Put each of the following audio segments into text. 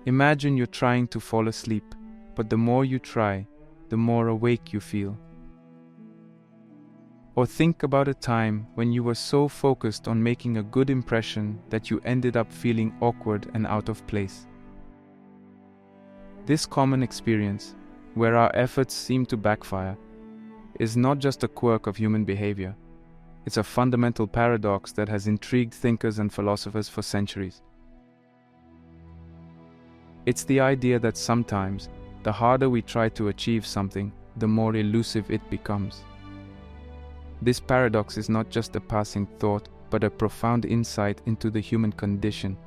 Imagine you're trying to fall asleep, but the more you try, the more awake you feel. Or think about a time when you were so focused on making a good impression that you ended up feeling awkward and out of place. This common experience, where our efforts seem to backfire, is not just a quirk of human behavior. It's a fundamental paradox that has intrigued thinkers and philosophers for centuries. It's the idea that sometimes, the harder we try to achieve something, the more elusive it becomes. This paradox is not just a passing thought, but a profound insight into the human condition,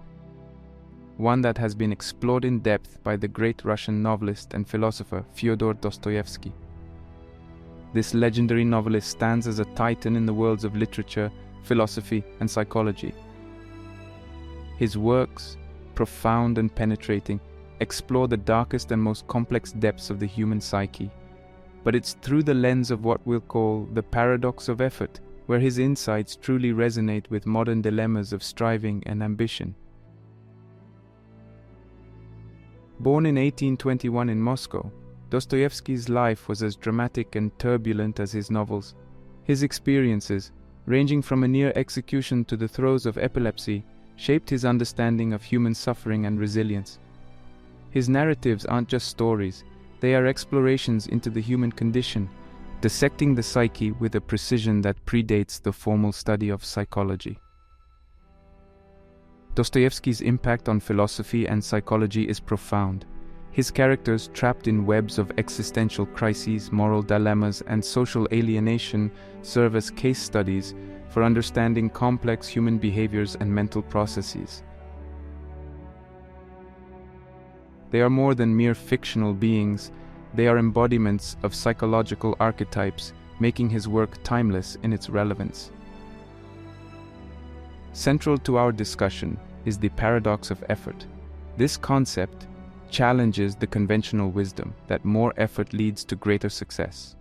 one that has been explored in depth by the great Russian novelist and philosopher Fyodor Dostoyevsky. This legendary novelist stands as a titan in the worlds of literature, philosophy, and psychology. His works, profound and penetrating, explore the darkest and most complex depths of the human psyche. But it's through the lens of what we'll call the paradox of effort, where his insights truly resonate with modern dilemmas of striving and ambition. Born in 1821 in Moscow, Dostoyevsky's life was as dramatic and turbulent as his novels. His experiences, ranging from a near execution to the throes of epilepsy, shaped his understanding of human suffering and resilience. His narratives aren't just stories, they are explorations into the human condition, dissecting the psyche with a precision that predates the formal study of psychology. Dostoyevsky's impact on philosophy and psychology is profound. His characters, trapped in webs of existential crises, moral dilemmas, and social alienation, serve as case studies for understanding complex human behaviors and mental processes. They are more than mere fictional beings, they are embodiments of psychological archetypes, making his work timeless in its relevance. Central to our discussion is the paradox of effort. This concept challenges the conventional wisdom that more effort leads to greater success.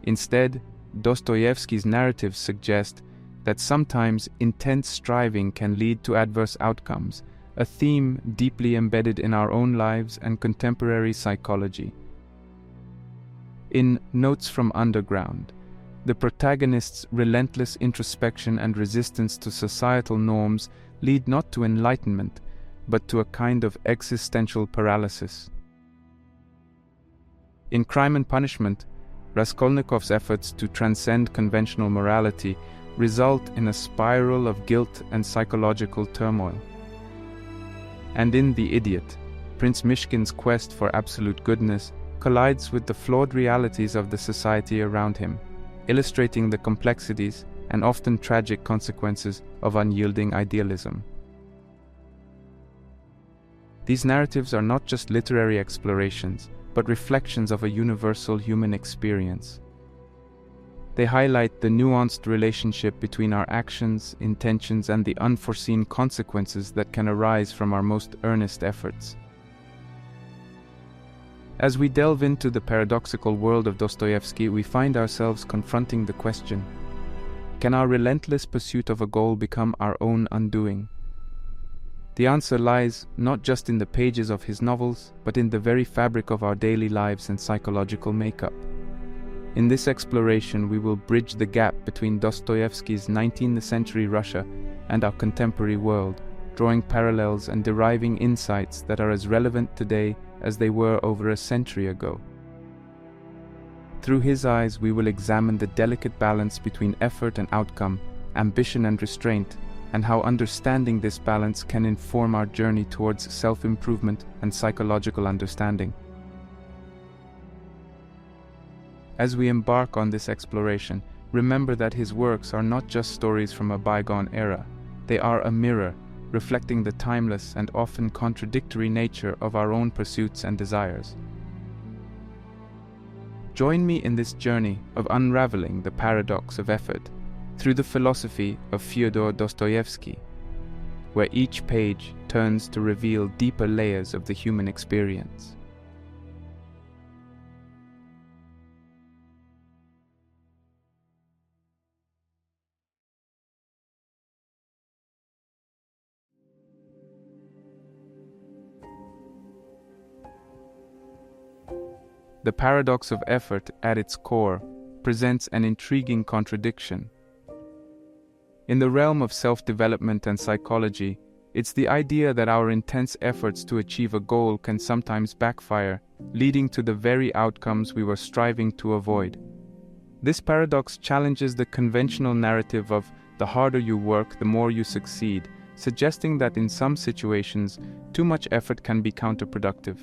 Instead, Dostoyevsky's narratives suggest that sometimes intense striving can lead to adverse outcomes, a theme deeply embedded in our own lives and contemporary psychology. In Notes from Underground, the protagonist's relentless introspection and resistance to societal norms lead not to enlightenment, but to a kind of existential paralysis. In Crime and Punishment, Raskolnikov's efforts to transcend conventional morality result in a spiral of guilt and psychological turmoil. And in The Idiot, Prince Mishkin's quest for absolute goodness collides with the flawed realities of the society around him, illustrating the complexities and often tragic consequences of unyielding idealism. These narratives are not just literary explorations, but reflections of a universal human experience. They highlight the nuanced relationship between our actions, intentions, and the unforeseen consequences that can arise from our most earnest efforts. As we delve into the paradoxical world of Dostoyevsky, we find ourselves confronting the question: can our relentless pursuit of a goal become our own undoing? The answer lies not just in the pages of his novels, but in the very fabric of our daily lives and psychological makeup. In this exploration, we will bridge the gap between Dostoyevsky's 19th century Russia and our contemporary world, drawing parallels and deriving insights that are as relevant today as they were over a century ago. Through his eyes, we will examine the delicate balance between effort and outcome, ambition and restraint, and how understanding this balance can inform our journey towards self-improvement and psychological understanding. As we embark on this exploration, remember that his works are not just stories from a bygone era. They are a mirror, reflecting the timeless and often contradictory nature of our own pursuits and desires. Join me in this journey of unraveling the paradox of effort through the philosophy of Fyodor Dostoyevsky, where each page turns to reveal deeper layers of the human experience. the paradox of effort, at its core, presents an intriguing contradiction. In the realm of self-development and psychology, it's the idea that our intense efforts to achieve a goal can sometimes backfire, leading to the very outcomes we were striving to avoid. This paradox challenges the conventional narrative of the harder you work, the more you succeed, suggesting that in some situations, too much effort can be counterproductive.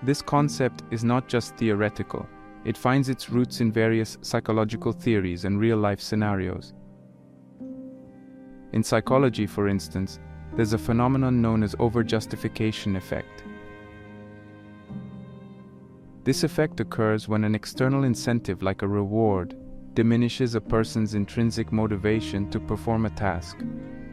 This concept is not just theoretical. It finds its roots in various psychological theories and real-life scenarios. In psychology, for instance, there's a phenomenon known as overjustification effect. This effect occurs when an external incentive, like a reward, diminishes a person's intrinsic motivation to perform a task.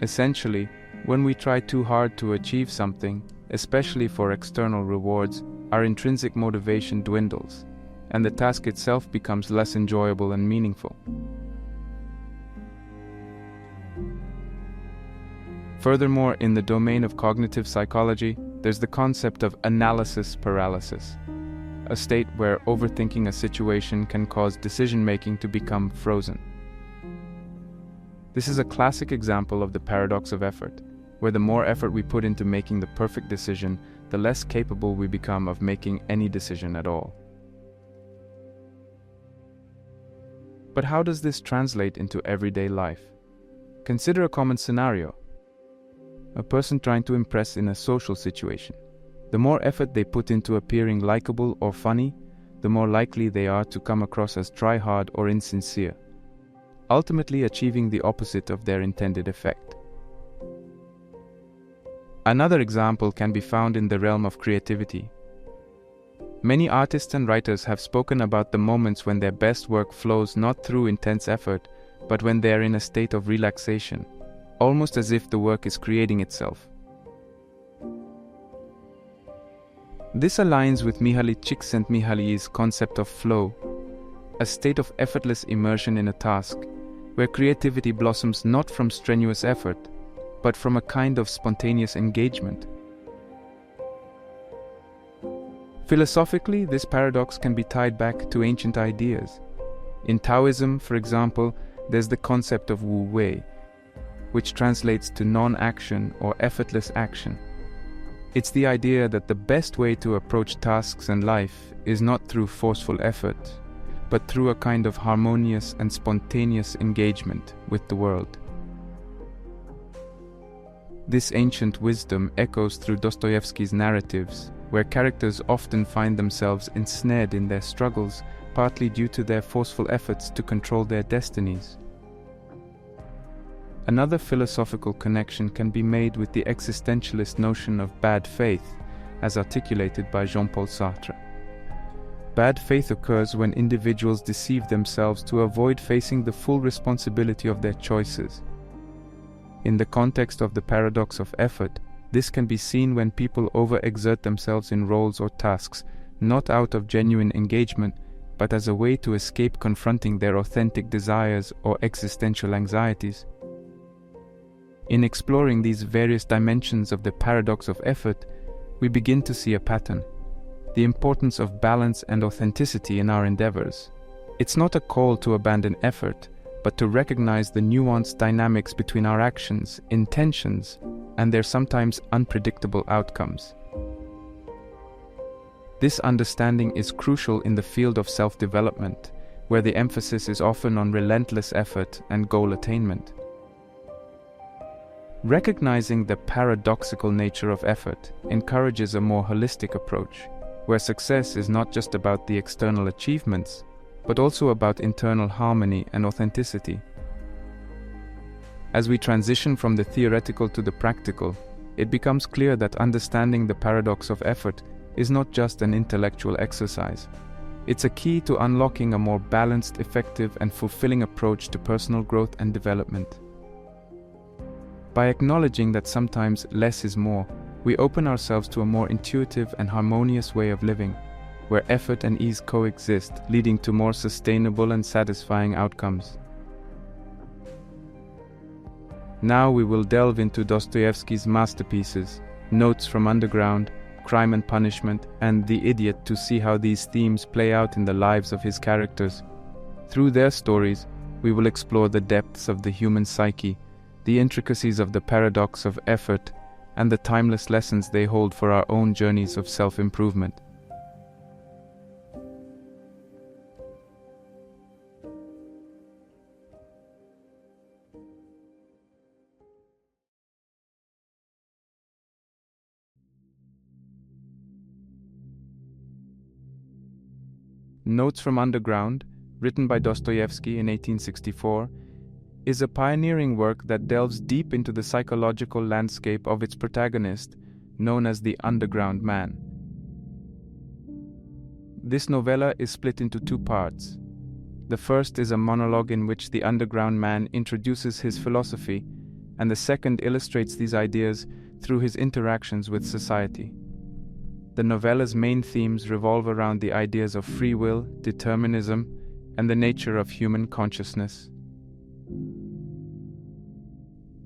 Essentially, when we try too hard to achieve something, especially for external rewards, our intrinsic motivation dwindles, and the task itself becomes less enjoyable and meaningful. Furthermore, in the domain of cognitive psychology, there's the concept of analysis paralysis, a state where overthinking a situation can cause decision-making to become frozen. This is a classic example of the paradox of effort, where the more effort we put into making the perfect decision, the less capable we become of making any decision at all. But how does this translate into everyday life? Consider a common scenario. A person trying to impress in a social situation. The more effort they put into appearing likable or funny, the more likely they are to come across as try-hard or insincere, ultimately achieving the opposite of their intended effect. Another example can be found in the realm of creativity. Many artists and writers have spoken about the moments when their best work flows not through intense effort, but when they are in a state of relaxation, almost as if the work is creating itself. This aligns with Mihaly Csikszentmihalyi's concept of flow, a state of effortless immersion in a task, where creativity blossoms not from strenuous effort, but from a kind of spontaneous engagement. Philosophically, this paradox can be tied back to ancient ideas. In Taoism, for example, there's the concept of Wu Wei, which translates to non-action or effortless action. It's the idea that the best way to approach tasks and life is not through forceful effort, but through a kind of harmonious and spontaneous engagement with the world. This ancient wisdom echoes through Dostoyevsky's narratives, where characters often find themselves ensnared in their struggles, partly due to their forceful efforts to control their destinies. Another philosophical connection can be made with the existentialist notion of bad faith, as articulated by Jean-Paul Sartre. Bad faith occurs when individuals deceive themselves to avoid facing the full responsibility of their choices. In the context of the paradox of effort, this can be seen when people overexert themselves in roles or tasks, not out of genuine engagement, but as a way to escape confronting their authentic desires or existential anxieties. In exploring these various dimensions of the paradox of effort, we begin to see a pattern: the importance of balance and authenticity in our endeavors. It's not a call to abandon effort, but to recognize the nuanced dynamics between our actions, intentions, and their sometimes unpredictable outcomes. This understanding is crucial in the field of self-development, where the emphasis is often on relentless effort and goal attainment. Recognizing the paradoxical nature of effort encourages a more holistic approach, where success is not just about the external achievements, but also about internal harmony and authenticity. As we transition from the theoretical to the practical, it becomes clear that understanding the paradox of effort is not just an intellectual exercise. It's a key to unlocking a more balanced, effective, and fulfilling approach to personal growth and development. By acknowledging that sometimes less is more, we open ourselves to a more intuitive and harmonious way of living, where effort and ease coexist, leading to more sustainable and satisfying outcomes. Now we will delve into Dostoyevsky's masterpieces, Notes from Underground, Crime and Punishment, and The Idiot to see how these themes play out in the lives of his characters. Through their stories, we will explore the depths of the human psyche, the intricacies of the paradox of effort, and the timeless lessons they hold for our own journeys of self-improvement. Notes from Underground, written by Dostoyevsky in 1864, is a pioneering work that delves deep into the psychological landscape of its protagonist, known as the underground man. This novella is split into two parts. The first is a monologue in which the underground man introduces his philosophy, and the second illustrates these ideas through his interactions with society. The novella's main themes revolve around the ideas of free will, determinism, and the nature of human consciousness.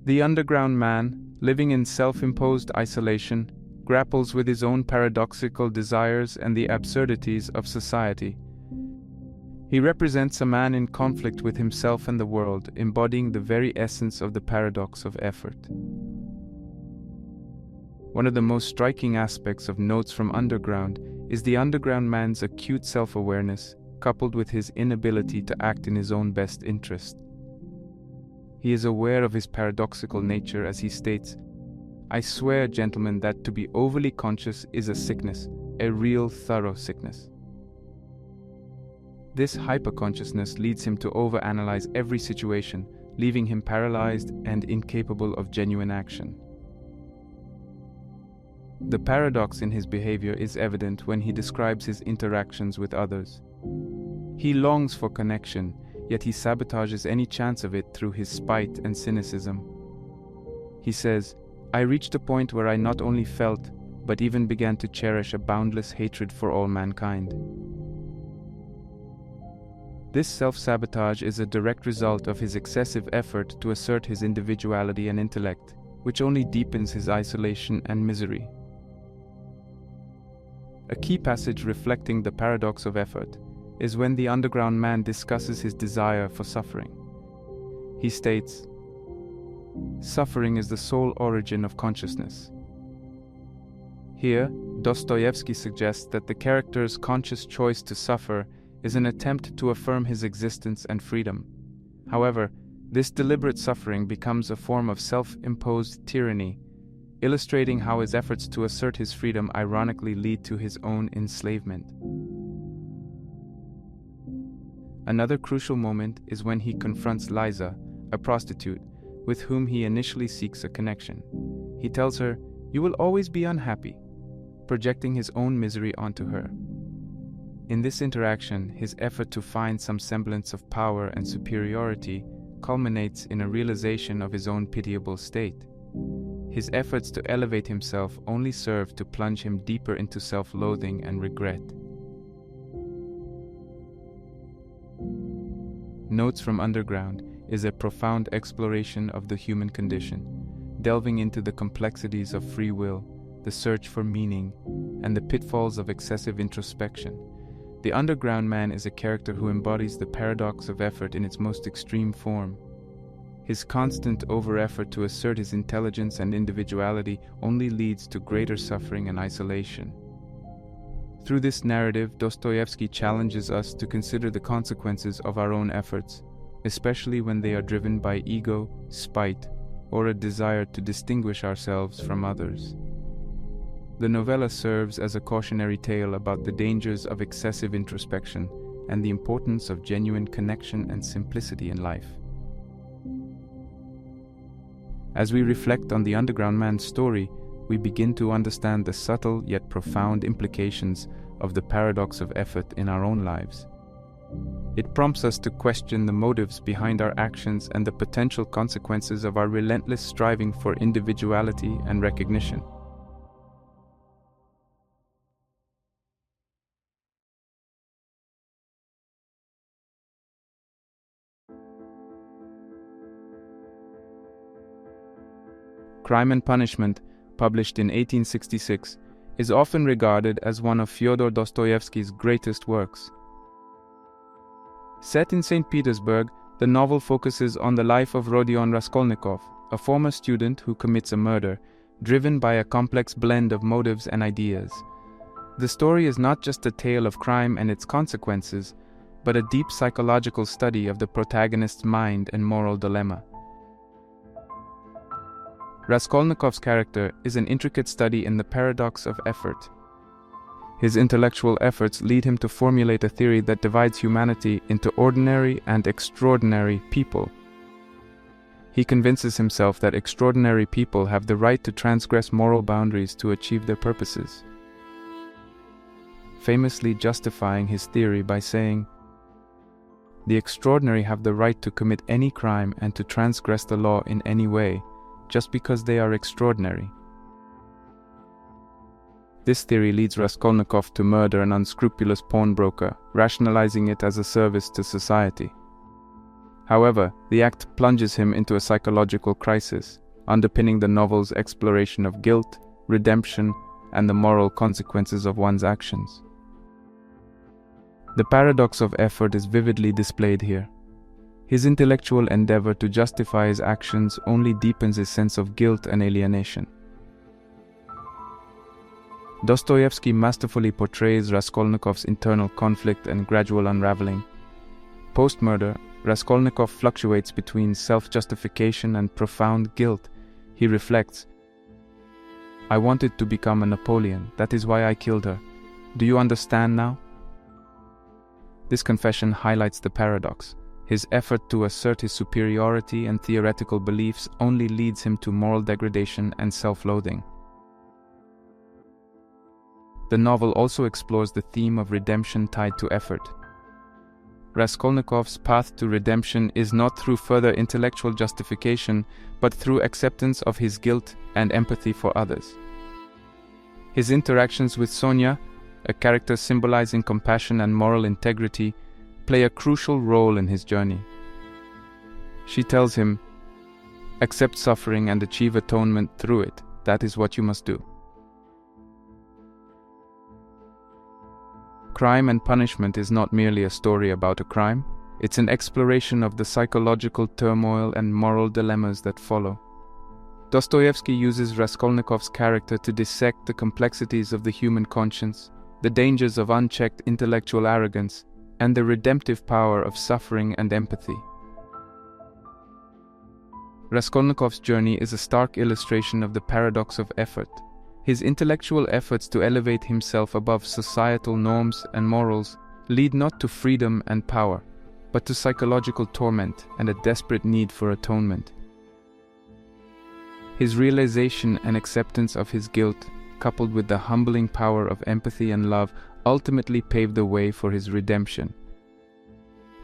The underground man, living in self-imposed isolation, grapples with his own paradoxical desires and the absurdities of society. He represents a man in conflict with himself and the world, embodying the very essence of the paradox of effort. One of the most striking aspects of Notes from Underground is the underground man's acute self-awareness, coupled with his inability to act in his own best interest. He is aware of his paradoxical nature as he states, "I swear, gentlemen, that to be overly conscious is a sickness, a real thorough sickness." This hyperconsciousness leads him to overanalyze every situation, leaving him paralyzed and incapable of genuine action. The paradox in his behavior is evident when he describes his interactions with others. He longs for connection, yet he sabotages any chance of it through his spite and cynicism. He says, "I reached a point where I not only felt, but even began to cherish a boundless hatred for all mankind." This self-sabotage is a direct result of his excessive effort to assert his individuality and intellect, which only deepens his isolation and misery. A key passage reflecting the paradox of effort is when the underground man discusses his desire for suffering. He states, "Suffering is the sole origin of consciousness." Here, Dostoyevsky suggests that the character's conscious choice to suffer is an attempt to affirm his existence and freedom. However, this deliberate suffering becomes a form of self-imposed tyranny, illustrating how his efforts to assert his freedom ironically lead to his own enslavement. Another crucial moment is when he confronts Liza, a prostitute, with whom he initially seeks a connection. He tells her, "You will always be unhappy," projecting his own misery onto her. In this interaction, his effort to find some semblance of power and superiority culminates in a realization of his own pitiable state. His efforts to elevate himself only serve to plunge him deeper into self-loathing and regret. Notes from Underground is a profound exploration of the human condition, delving into the complexities of free will, the search for meaning, and the pitfalls of excessive introspection. The underground man is a character who embodies the paradox of effort in its most extreme form. His constant over-effort to assert his intelligence and individuality only leads to greater suffering and isolation. Through this narrative, Dostoyevsky challenges us to consider the consequences of our own efforts, especially when they are driven by ego, spite, or a desire to distinguish ourselves from others. The novella serves as a cautionary tale about the dangers of excessive introspection and the importance of genuine connection and simplicity in life. As we reflect on the underground man's story, we begin to understand the subtle yet profound implications of the paradox of effort in our own lives. It prompts us to question the motives behind our actions and the potential consequences of our relentless striving for individuality and recognition. Crime and Punishment, published in 1866, is often regarded as one of Fyodor Dostoyevsky's greatest works. Set in St. Petersburg, the novel focuses on the life of Rodion Raskolnikov, a former student who commits a murder, driven by a complex blend of motives and ideas. The story is not just a tale of crime and its consequences, but a deep psychological study of the protagonist's mind and moral dilemma. Raskolnikov's character is an intricate study in the paradox of effort. His intellectual efforts lead him to formulate a theory that divides humanity into ordinary and extraordinary people. He convinces himself that extraordinary people have the right to transgress moral boundaries to achieve their purposes, famously justifying his theory by saying, "The extraordinary have the right to commit any crime and to transgress the law in any way, just because they are extraordinary." This theory leads Raskolnikov to murder an unscrupulous pawnbroker, rationalizing it as a service to society. However, the act plunges him into a psychological crisis, underpinning the novel's exploration of guilt, redemption, and the moral consequences of one's actions. The paradox of effort is vividly displayed here. His intellectual endeavor to justify his actions only deepens his sense of guilt and alienation. Dostoyevsky masterfully portrays Raskolnikov's internal conflict and gradual unraveling. Post-murder, Raskolnikov fluctuates between self-justification and profound guilt. He reflects, "I wanted to become a Napoleon, that is why I killed her. Do you understand now?" This confession highlights the paradox. His effort to assert his superiority and theoretical beliefs only leads him to moral degradation and self-loathing. The novel also explores the theme of redemption tied to effort. Raskolnikov's path to redemption is not through further intellectual justification, but through acceptance of his guilt and empathy for others. His interactions with Sonia, a character symbolizing compassion and moral integrity, play a crucial role in his journey. She tells him, "Accept suffering and achieve atonement through it. That is what you must do." Crime and Punishment is not merely a story about a crime, it's an exploration of the psychological turmoil and moral dilemmas that follow. Dostoyevsky uses Raskolnikov's character to dissect the complexities of the human conscience, the dangers of unchecked intellectual arrogance, and the redemptive power of suffering and empathy. Raskolnikov's journey is a stark illustration of the paradox of effort. His intellectual efforts to elevate himself above societal norms and morals lead not to freedom and power, but to psychological torment and a desperate need for atonement. His realization and acceptance of his guilt, coupled with the humbling power of empathy and love, ultimately paved the way for his redemption.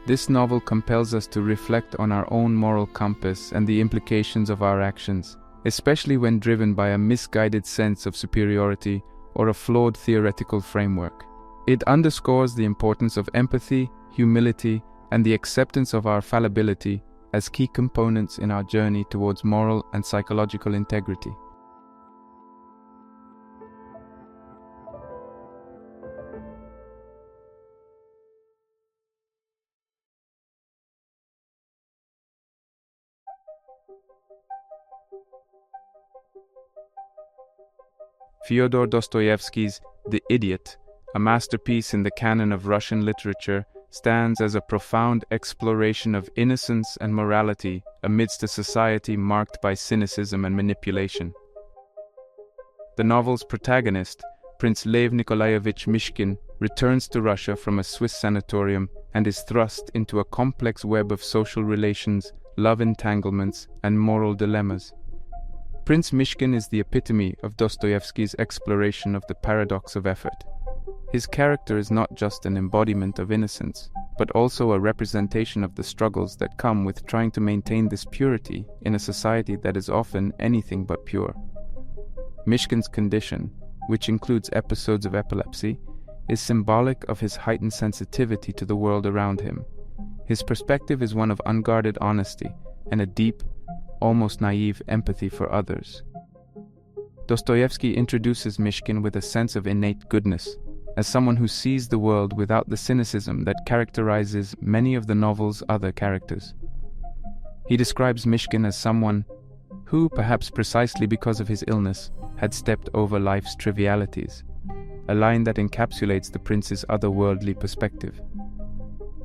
This novel compels us to reflect on our own moral compass and the implications of our actions, especially when driven by a misguided sense of superiority or a flawed theoretical framework. It underscores the importance of empathy, humility, and the acceptance of our fallibility as key components in our journey towards moral and psychological integrity. Fyodor Dostoyevsky's The Idiot, a masterpiece in the canon of Russian literature, stands as a profound exploration of innocence and morality amidst a society marked by cynicism and manipulation. The novel's protagonist, Prince Lev Nikolaevich Mishkin, returns to Russia from a Swiss sanatorium and is thrust into a complex web of social relations, love entanglements, and moral dilemmas. Prince Mishkin is the epitome of Dostoyevsky's exploration of the paradox of effort. His character is not just an embodiment of innocence, but also a representation of the struggles that come with trying to maintain this purity in a society that is often anything but pure. Mishkin's condition, which includes episodes of epilepsy, is symbolic of his heightened sensitivity to the world around him. His perspective is one of unguarded honesty and a deep, almost naive empathy for others. Dostoyevsky introduces Mishkin with a sense of innate goodness, as someone who sees the world without the cynicism that characterizes many of the novel's other characters. He describes Mishkin as someone who, perhaps precisely because of his illness, had stepped over life's trivialities, a line that encapsulates the prince's otherworldly perspective.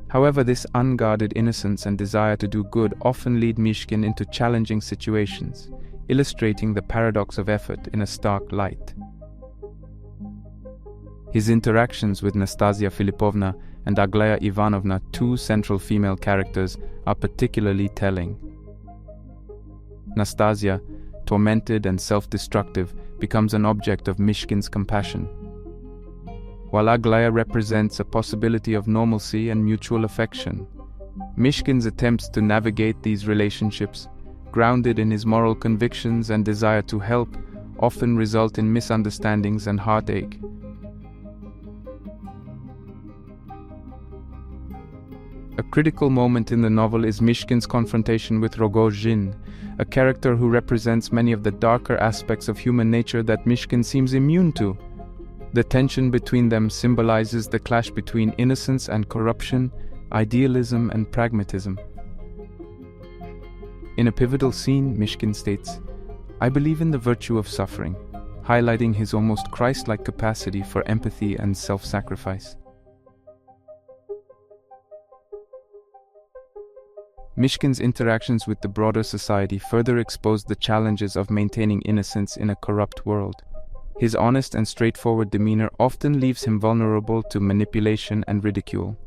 However, this unguarded innocence and desire to do good often lead Mishkin into challenging situations, illustrating the paradox of effort in a stark light. His interactions with Nastasia Filipovna and Aglaya Ivanovna, two central female characters, are particularly telling. Nastasia, tormented and self-destructive, becomes an object of Mishkin's compassion, while Aglaya represents a possibility of normalcy and mutual affection. Mishkin's attempts to navigate these relationships, grounded in his moral convictions and desire to help, often result in misunderstandings and heartache. A critical moment in the novel is Mishkin's confrontation with Rogojin, a character who represents many of the darker aspects of human nature that Mishkin seems immune to. The tension between them symbolizes the clash between innocence and corruption, idealism and pragmatism. In a pivotal scene, Mishkin states, "I believe in the virtue of suffering," highlighting his almost Christ-like capacity for empathy and self-sacrifice. Mishkin's interactions with the broader society further expose the challenges of maintaining innocence in a corrupt world. His honest and straightforward demeanor often leaves him vulnerable to manipulation and ridicule.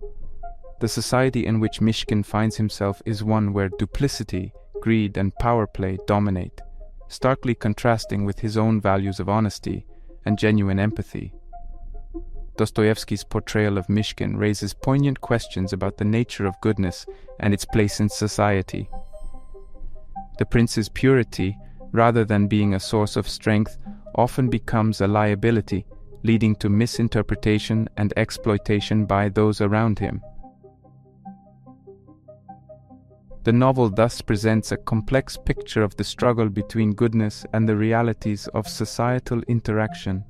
The society in which Mishkin finds himself is one where duplicity, greed, and power play dominate, starkly contrasting with his own values of honesty and genuine empathy. Dostoyevsky's portrayal of Mishkin raises poignant questions about the nature of goodness and its place in society. The prince's purity, rather than being a source of strength, often becomes a liability, leading to misinterpretation and exploitation by those around him. The novel thus presents a complex picture of the struggle between goodness and the realities of societal interaction.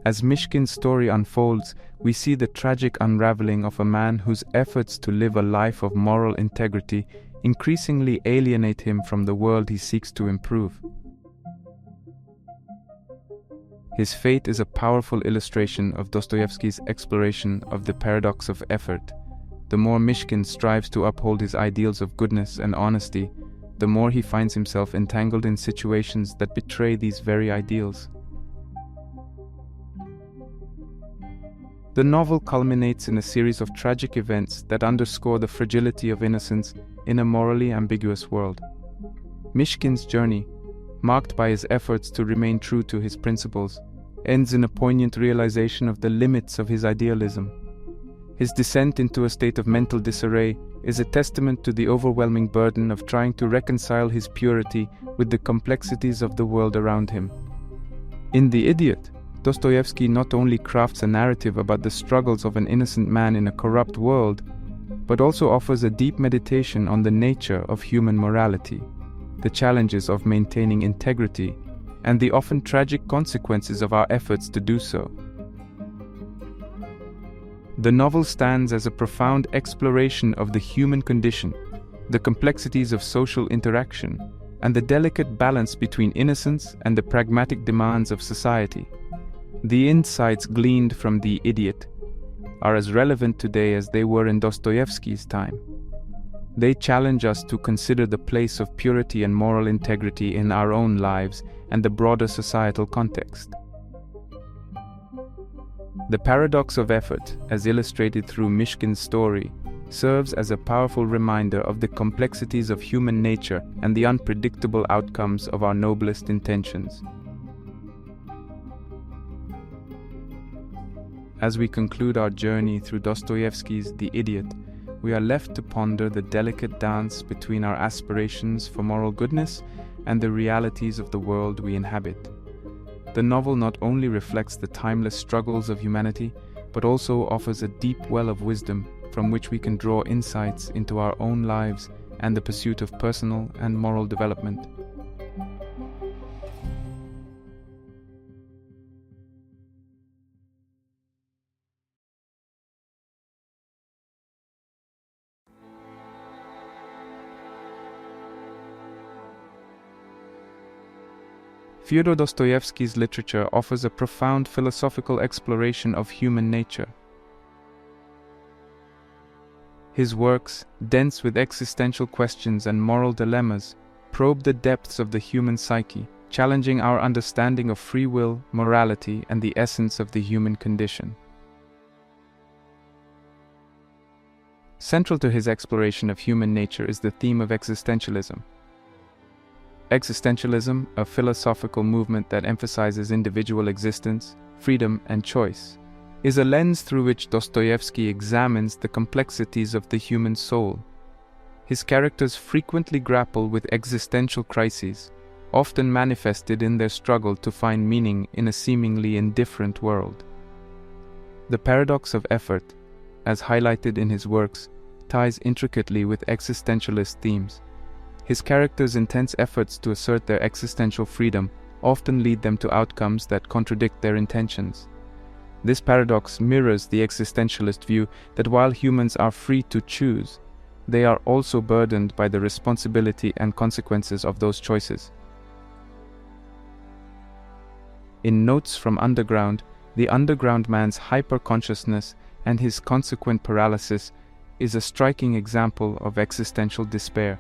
As Mishkin's story unfolds, we see the tragic unraveling of a man whose efforts to live a life of moral integrity increasingly alienate him from the world he seeks to improve. His fate is a powerful illustration of Dostoyevsky's exploration of the paradox of effort. The more Mishkin strives to uphold his ideals of goodness and honesty, the more he finds himself entangled in situations that betray these very ideals. The novel culminates in a series of tragic events that underscore the fragility of innocence in a morally ambiguous world. Mishkin's journey, marked by his efforts to remain true to his principles, ends in a poignant realization of the limits of his idealism. His descent into a state of mental disarray is a testament to the overwhelming burden of trying to reconcile his purity with the complexities of the world around him. In The Idiot, Dostoyevsky not only crafts a narrative about the struggles of an innocent man in a corrupt world, but also offers a deep meditation on the nature of human morality, the challenges of maintaining integrity, and the often tragic consequences of our efforts to do so. The novel stands as a profound exploration of the human condition, the complexities of social interaction, and the delicate balance between innocence and the pragmatic demands of society. The insights gleaned from The Idiot are as relevant today as they were in Dostoyevsky's time. They challenge us to consider the place of purity and moral integrity in our own lives and the broader societal context. The paradox of effort, as illustrated through Mishkin's story, serves as a powerful reminder of the complexities of human nature and the unpredictable outcomes of our noblest intentions. As we conclude our journey through Dostoyevsky's The Idiot, we are left to ponder the delicate dance between our aspirations for moral goodness and the realities of the world we inhabit. The novel not only reflects the timeless struggles of humanity, but also offers a deep well of wisdom from which we can draw insights into our own lives and the pursuit of personal and moral development. Fyodor Dostoyevsky's literature offers a profound philosophical exploration of human nature. His works, dense with existential questions and moral dilemmas, probe the depths of the human psyche, challenging our understanding of free will, morality, and the essence of the human condition. Central to his exploration of human nature is the theme of existentialism. Existentialism, a philosophical movement that emphasizes individual existence, freedom, and choice, is a lens through which Dostoyevsky examines the complexities of the human soul. His characters frequently grapple with existential crises, often manifested in their struggle to find meaning in a seemingly indifferent world. The paradox of effort, as highlighted in his works, ties intricately with existentialist themes. His characters' intense efforts to assert their existential freedom often lead them to outcomes that contradict their intentions. This paradox mirrors the existentialist view that while humans are free to choose, they are also burdened by the responsibility and consequences of those choices. In Notes from Underground, the underground man's hyper-consciousness and his consequent paralysis is a striking example of existential despair.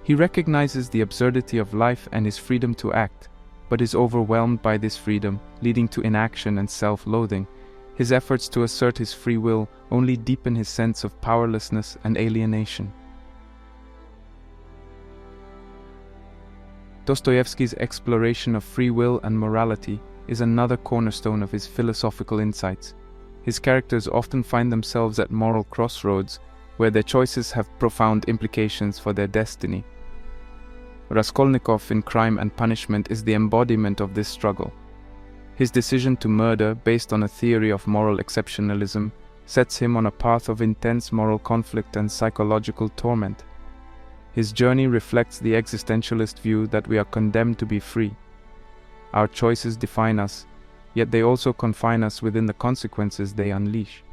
He recognizes the absurdity of life and his freedom to act, but is overwhelmed by this freedom, leading to inaction and self-loathing. His efforts to assert his free will only deepen his sense of powerlessness and alienation. Dostoyevsky's exploration of free will and morality is another cornerstone of his philosophical insights. His characters often find themselves at moral crossroads, where their choices have profound implications for their destiny. Raskolnikov in Crime and Punishment is the embodiment of this struggle. His decision to murder, based on a theory of moral exceptionalism, sets him on a path of intense moral conflict and psychological torment. His journey reflects the existentialist view that we are condemned to be free. Our choices define us, yet they also confine us within the consequences they unleash.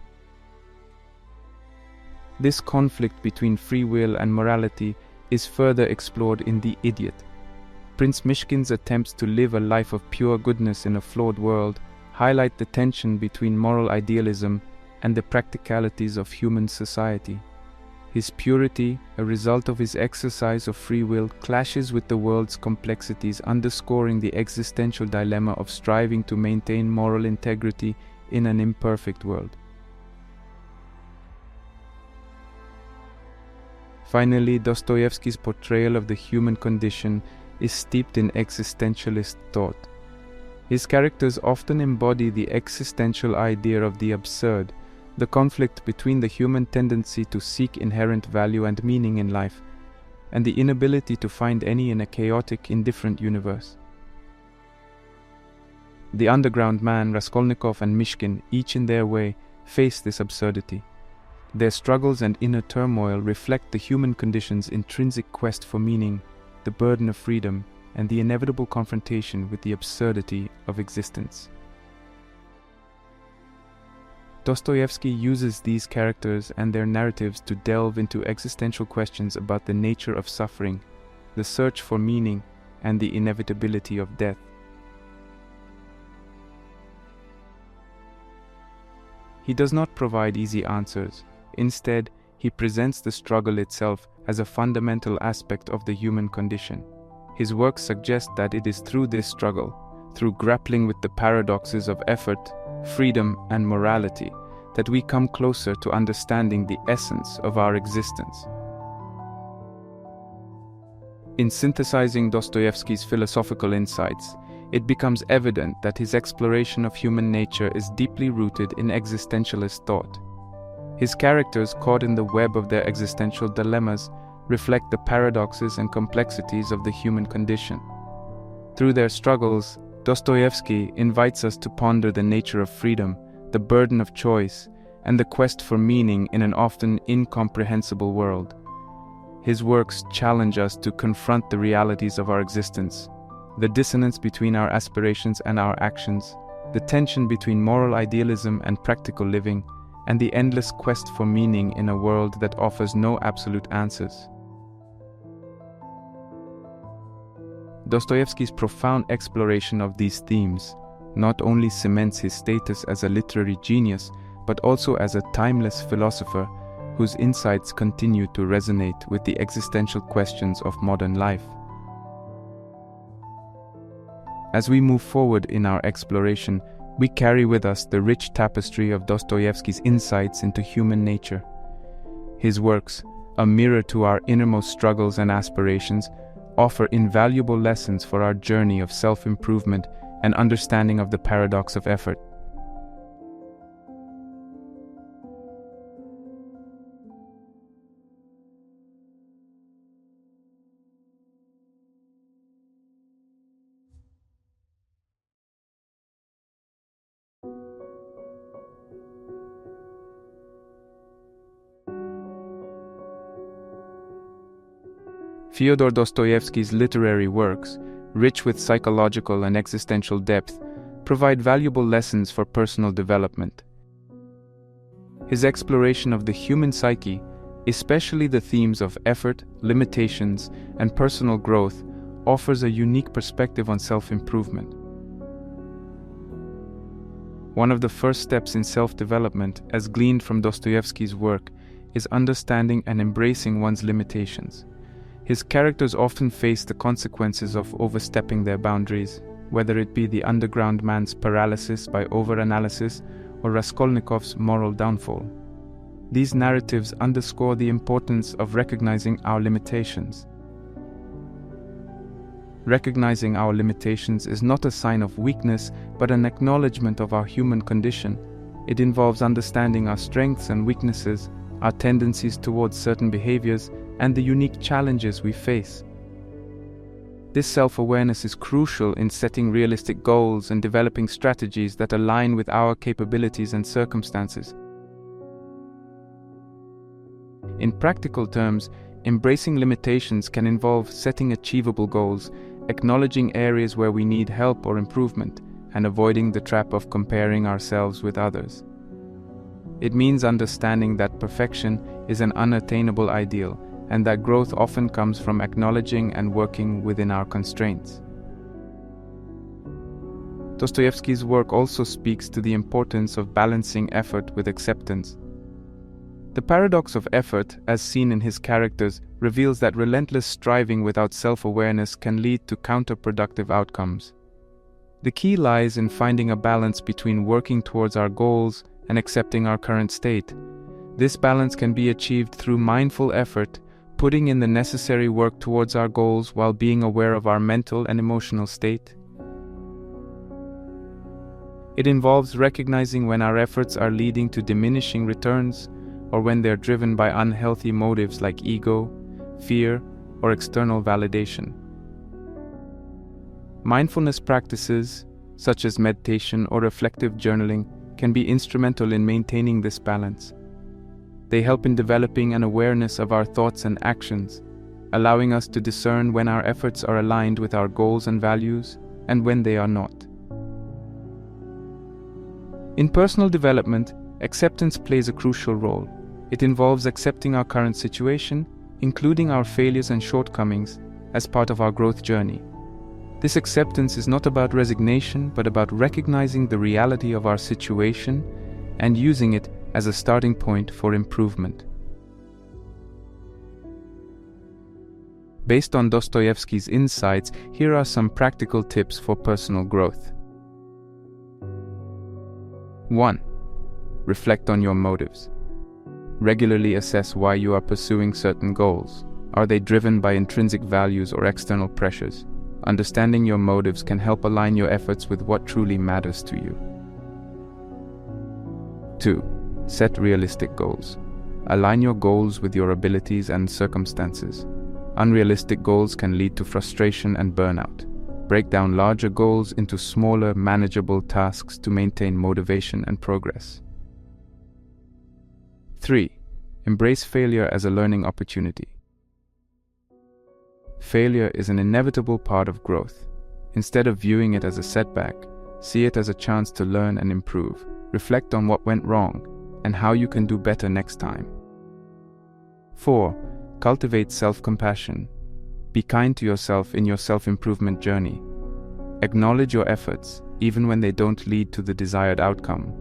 This conflict between free will and morality is further explored in The Idiot. Prince Mishkin's attempts to live a life of pure goodness in a flawed world highlight the tension between moral idealism and the practicalities of human society. His purity, a result of his exercise of free will, clashes with the world's complexities, underscoring the existential dilemma of striving to maintain moral integrity in an imperfect world. Finally, Dostoyevsky's portrayal of the human condition is steeped in existentialist thought. His characters often embody the existential idea of the absurd, the conflict between the human tendency to seek inherent value and meaning in life, and the inability to find any in a chaotic, indifferent universe. The underground man, Raskolnikov, and Mishkin, each in their way, face this absurdity. Their struggles and inner turmoil reflect the human condition's intrinsic quest for meaning, the burden of freedom, and the inevitable confrontation with the absurdity of existence. Dostoyevsky uses these characters and their narratives to delve into existential questions about the nature of suffering, the search for meaning, and the inevitability of death. He does not provide easy answers. Instead, he presents the struggle itself as a fundamental aspect of the human condition. His works suggest that it is through this struggle, through grappling with the paradoxes of effort, freedom, and morality, that we come closer to understanding the essence of our existence. In synthesizing Dostoyevsky's philosophical insights, it becomes evident that his exploration of human nature is deeply rooted in existentialist thought. His characters, caught in the web of their existential dilemmas, reflect the paradoxes and complexities of the human condition. Through their struggles, Dostoyevsky invites us to ponder the nature of freedom, the burden of choice, and the quest for meaning in an often incomprehensible world. His works challenge us to confront the realities of our existence, the dissonance between our aspirations and our actions, the tension between moral idealism and practical living, and the endless quest for meaning in a world that offers no absolute answers. Dostoyevsky's profound exploration of these themes not only cements his status as a literary genius, but also as a timeless philosopher whose insights continue to resonate with the existential questions of modern life. As we move forward in our exploration, we carry with us the rich tapestry of Dostoyevsky's insights into human nature. His works, a mirror to our innermost struggles and aspirations, offer invaluable lessons for our journey of self-improvement and understanding of the paradox of effort. Fyodor Dostoyevsky's literary works, rich with psychological and existential depth, provide valuable lessons for personal development. His exploration of the human psyche, especially the themes of effort, limitations, and personal growth, offers a unique perspective on self-improvement. One of the first steps in self-development, as gleaned from Dostoyevsky's work, is understanding and embracing one's limitations. His characters often face the consequences of overstepping their boundaries, whether it be the underground man's paralysis by overanalysis or Raskolnikov's moral downfall. These narratives underscore the importance of recognizing our limitations. Recognizing our limitations is not a sign of weakness, but an acknowledgement of our human condition. It involves understanding our strengths and weaknesses, our tendencies towards certain behaviors, and the unique challenges we face. This self-awareness is crucial in setting realistic goals and developing strategies that align with our capabilities and circumstances. In practical terms, embracing limitations can involve setting achievable goals, acknowledging areas where we need help or improvement, and avoiding the trap of comparing ourselves with others. It means understanding that perfection is an unattainable ideal, and that growth often comes from acknowledging and working within our constraints. Dostoyevsky's work also speaks to the importance of balancing effort with acceptance. The paradox of effort, as seen in his characters, reveals that relentless striving without self-awareness can lead to counterproductive outcomes. The key lies in finding a balance between working towards our goals and accepting our current state. This balance can be achieved through mindful effort, putting in the necessary work towards our goals while being aware of our mental and emotional state. It involves recognizing when our efforts are leading to diminishing returns, or when they're driven by unhealthy motives like ego, fear, or external validation. Mindfulness practices, such as meditation or reflective journaling, can be instrumental in maintaining this balance. They help in developing an awareness of our thoughts and actions, allowing us to discern when our efforts are aligned with our goals and values, and when they are not. In personal development, acceptance plays a crucial role. It involves accepting our current situation, including our failures and shortcomings, as part of our growth journey. This acceptance is not about resignation, but about recognizing the reality of our situation and using it as a starting point for improvement. Based on Dostoyevsky's insights, here are some practical tips for personal growth. 1. Reflect on your motives. Regularly assess why you are pursuing certain goals. Are they driven by intrinsic values or external pressures? Understanding your motives can help align your efforts with what truly matters to you. 2. Set realistic goals. Align your goals with your abilities and circumstances. Unrealistic goals can lead to frustration and burnout. Break down larger goals into smaller, manageable tasks to maintain motivation and progress. 3. Embrace failure as a learning opportunity. Failure is an inevitable part of growth. Instead of viewing it as a setback, see it as a chance to learn and improve. Reflect on what went wrong and how you can do better next time. 4. Cultivate self-compassion. Be kind to yourself in your self-improvement journey. Acknowledge your efforts, even when they don't lead to the desired outcome,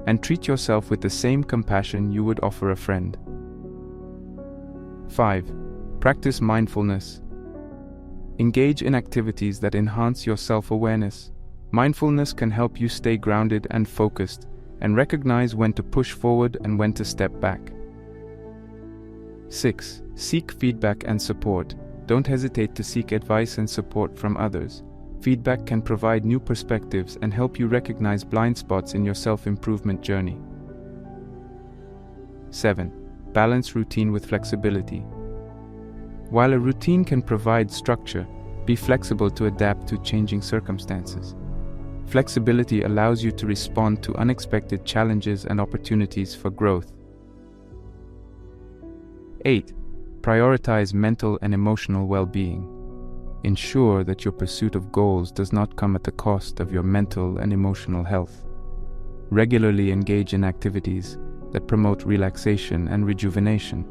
and treat yourself with the same compassion you would offer a friend. 5. Practice mindfulness. Engage in activities that enhance your self-awareness. Mindfulness can help you stay grounded and focused, and recognize when to push forward and when to step back. 6. Seek feedback and support. Don't hesitate to seek advice and support from others. Feedback can provide new perspectives and help you recognize blind spots in your self-improvement journey. 7. Balance routine with flexibility. While a routine can provide structure, be flexible to adapt to changing circumstances. Flexibility allows you to respond to unexpected challenges and opportunities for growth. 8. Prioritize mental and emotional well-being. Ensure that your pursuit of goals does not come at the cost of your mental and emotional health. Regularly engage in activities that promote relaxation and rejuvenation.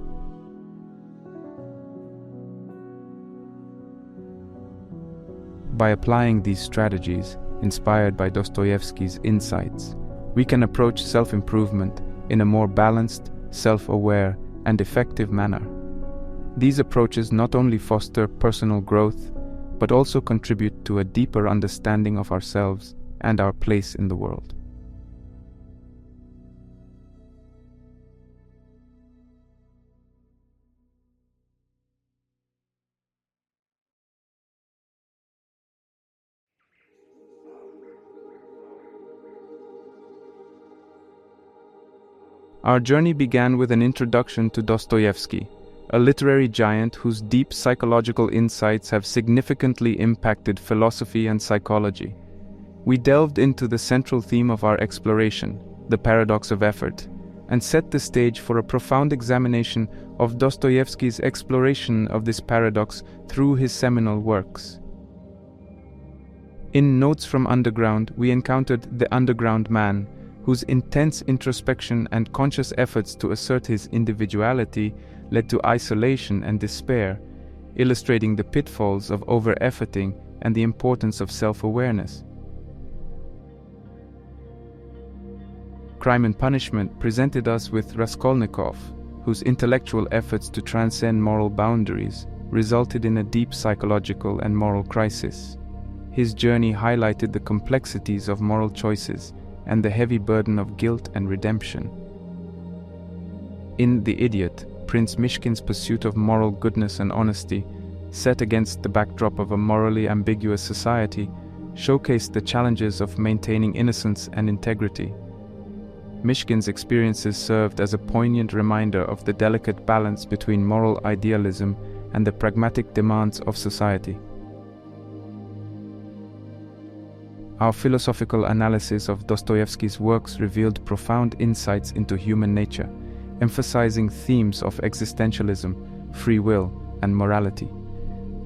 By applying these strategies, inspired by Dostoyevsky's insights, we can approach self-improvement in a more balanced, self-aware, and effective manner. These approaches not only foster personal growth, but also contribute to a deeper understanding of ourselves and our place in the world. Our journey began with an introduction to Dostoyevsky, a literary giant whose deep psychological insights have significantly impacted philosophy and psychology. We delved into the central theme of our exploration, the paradox of effort, and set the stage for a profound examination of Dostoyevsky's exploration of this paradox through his seminal works. In Notes from Underground, we encountered the underground man, whose intense introspection and conscious efforts to assert his individuality led to isolation and despair, illustrating the pitfalls of over-efforting and the importance of self-awareness. Crime and Punishment presented us with Raskolnikov, whose intellectual efforts to transcend moral boundaries resulted in a deep psychological and moral crisis. His journey highlighted the complexities of moral choices and the heavy burden of guilt and redemption. In The Idiot, Prince Mishkin's pursuit of moral goodness and honesty, set against the backdrop of a morally ambiguous society, showcased the challenges of maintaining innocence and integrity. Mishkin's experiences served as a poignant reminder of the delicate balance between moral idealism and the pragmatic demands of society. Our philosophical analysis of Dostoyevsky's works revealed profound insights into human nature, emphasizing themes of existentialism, free will, and morality.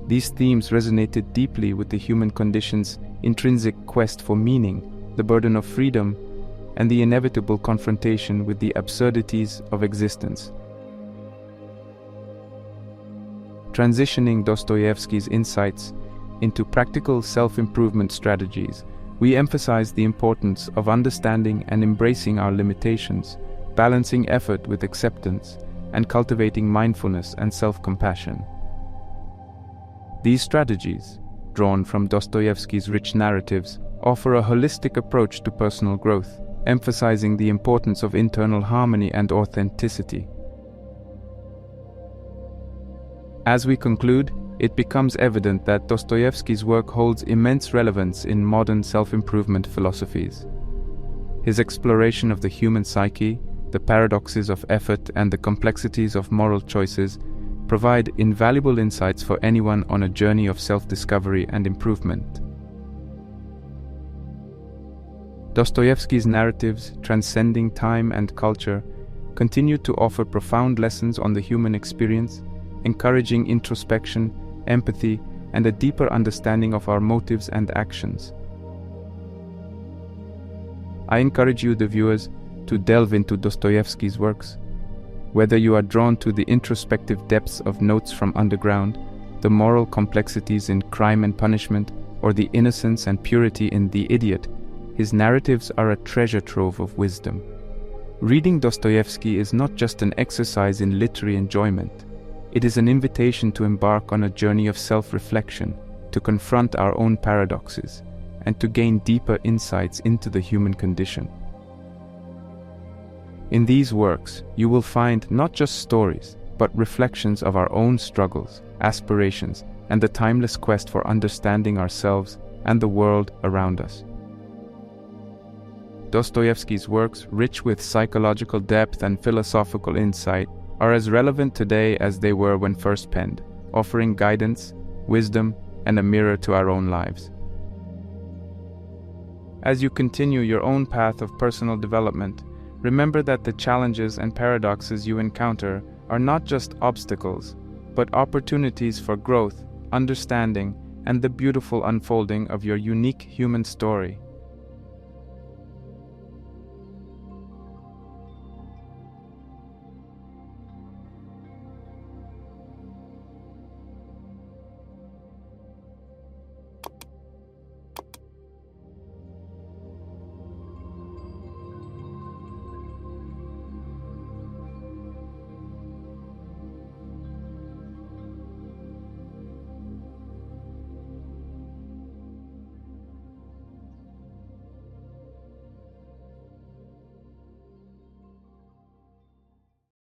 These themes resonated deeply with the human condition's intrinsic quest for meaning, the burden of freedom, and the inevitable confrontation with the absurdities of existence. Transitioning Dostoyevsky's insights into practical self-improvement strategies, we emphasize the importance of understanding and embracing our limitations, balancing effort with acceptance, and cultivating mindfulness and self-compassion. These strategies, drawn from Dostoyevsky's rich narratives, offer a holistic approach to personal growth, emphasizing the importance of internal harmony and authenticity. As we conclude, it becomes evident that Dostoyevsky's work holds immense relevance in modern self-improvement philosophies. His exploration of the human psyche, the paradoxes of effort, and the complexities of moral choices provide invaluable insights for anyone on a journey of self-discovery and improvement. Dostoyevsky's narratives, transcending time and culture, continue to offer profound lessons on the human experience, encouraging introspection, empathy, and a deeper understanding of our motives and actions. I encourage you, the viewers, to delve into Dostoyevsky's works. Whether you are drawn to the introspective depths of Notes from Underground the moral complexities in Crime and Punishment, or the innocence and purity in The Idiot, his narratives are a treasure trove of wisdom. Reading Dostoyevsky is not just an exercise in literary enjoyment. It is an invitation to embark on a journey of self-reflection, to confront our own paradoxes, and to gain deeper insights into the human condition. In these works, you will find not just stories, but reflections of our own struggles, aspirations, and the timeless quest for understanding ourselves and the world around us. Dostoyevsky's works, rich with psychological depth and philosophical insight, are as relevant today as they were when first penned, offering guidance, wisdom, and a mirror to our own lives. As you continue your own path of personal development, remember that the challenges and paradoxes you encounter are not just obstacles, but opportunities for growth, understanding, and the beautiful unfolding of your unique human story.